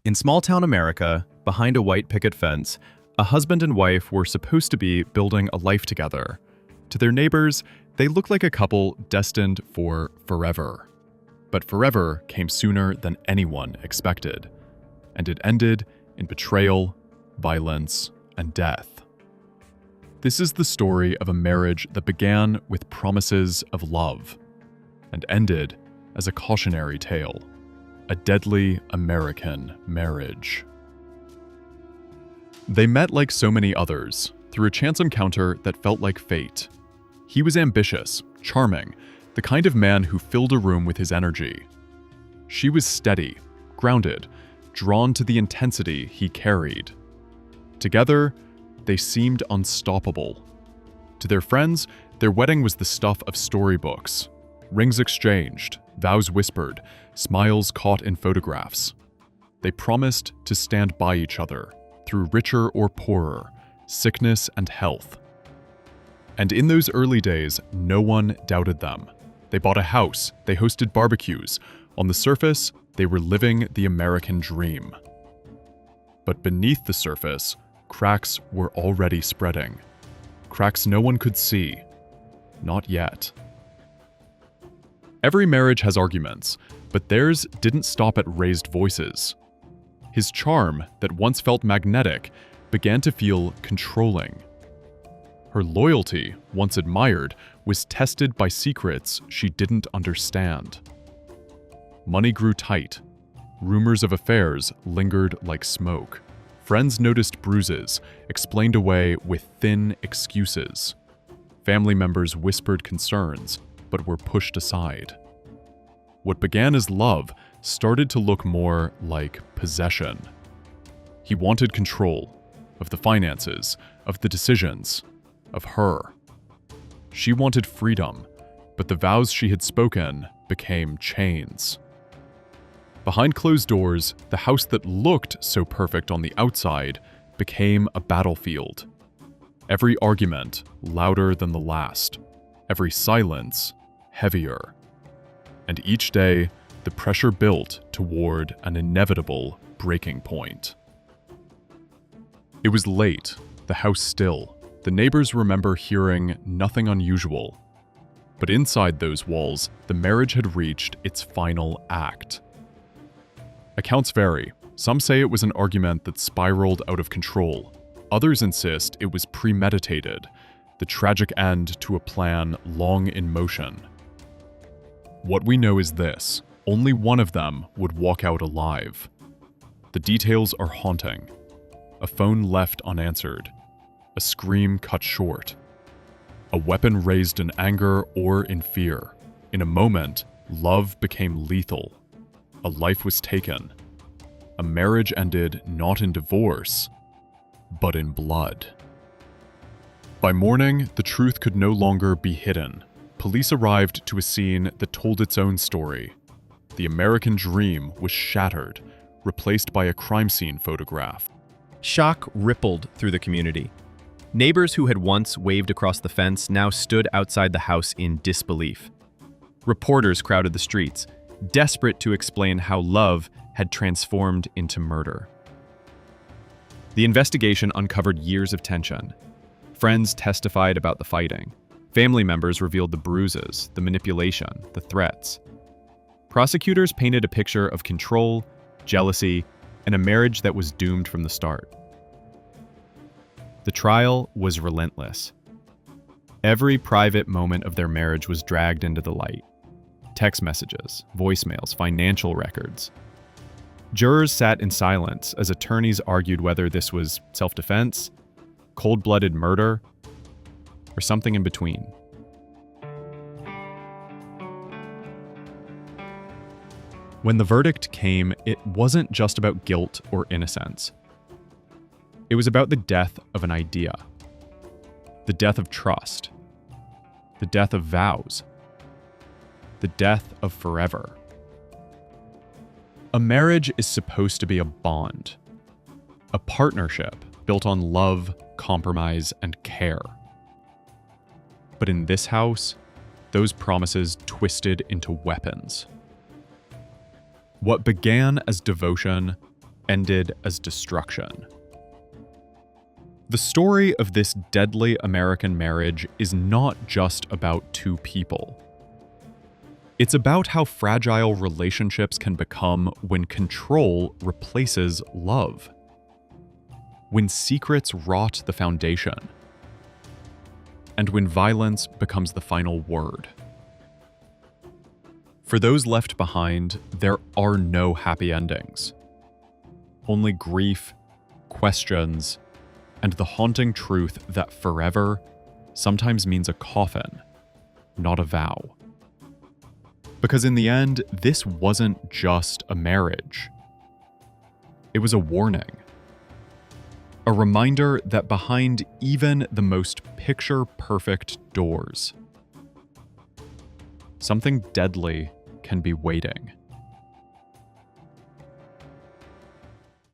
In small-town America, behind a white picket fence, a husband and wife were supposed to be building a life together. To their neighbors, they looked like a couple destined for forever. But forever came sooner than anyone expected, and it ended in betrayal, violence, and death. This is the story of a marriage that began with promises of love and ended as a cautionary tale. A deadly American marriage. They met like so many others, through a chance encounter that felt like fate. He was ambitious, charming, the kind of man who filled a room with his energy. She was steady, grounded, drawn to the intensity he carried. Together, they seemed unstoppable. To their friends, their wedding was the stuff of storybooks. Rings exchanged, vows whispered, smiles caught in photographs. They promised to stand by each other, through richer or poorer, sickness and health. And in those early days, no one doubted them. They bought a house, they hosted barbecues. On the surface, they were living the American dream. But beneath the surface, cracks were already spreading. Cracks no one could see. Not yet. Every marriage has arguments, but theirs didn't stop at raised voices. His charm, that once felt magnetic, began to feel controlling. Her loyalty, once admired, was tested by secrets she didn't understand. Money grew tight. Rumors of affairs lingered like smoke. Friends noticed bruises, explained away with thin excuses. Family members whispered concerns, but were pushed aside. What began as love started to look more like possession. He wanted control of the finances, of the decisions, of her. She wanted freedom, but the vows she had spoken became chains. Behind closed doors, the house that looked so perfect on the outside became a battlefield. Every argument louder than the last, every silence heavier. And each day, the pressure built toward an inevitable breaking point. It was late, the house still. The neighbors remember hearing nothing unusual. But inside those walls, the marriage had reached its final act. Accounts vary. Some say it was an argument that spiraled out of control. Others insist it was premeditated, the tragic end to a plan long in motion. What we know is this: only one of them would walk out alive. The details are haunting. A phone left unanswered. A scream cut short. A weapon raised in anger or in fear. In a moment, love became lethal. A life was taken. A marriage ended not in divorce, but in blood. By morning, the truth could no longer be hidden. Police arrived to a scene that told its own story. The American dream was shattered, replaced by a crime scene photograph. Shock rippled through the community. Neighbors who had once waved across the fence now stood outside the house in disbelief. Reporters crowded the streets, desperate to explain how love had transformed into murder. The investigation uncovered years of tension. Friends testified about the fighting. Family members revealed the bruises, the manipulation, the threats. Prosecutors painted a picture of control, jealousy, and a marriage that was doomed from the start. The trial was relentless. Every private moment of their marriage was dragged into the light. Text messages, voicemails, financial records. Jurors sat in silence as attorneys argued whether this was self-defense, cold-blooded murder, or something in between. When the verdict came, it wasn't just about guilt or innocence. It was about the death of an idea, the death of trust, the death of vows, the death of forever. A marriage is supposed to be a bond, a partnership built on love, compromise, and care. But in this house, those promises twisted into weapons. What began as devotion ended as destruction. The story of this deadly American marriage is not just about two people. It's about how fragile relationships can become when control replaces love, when secrets rot the foundation, and when violence becomes the final word. For those left behind, there are no happy endings. Only grief, questions, and the haunting truth that forever sometimes means a coffin, not a vow. Because in the end, this wasn't just a marriage. It was a warning. A reminder that behind even the most picture-perfect doors, something deadly can be waiting.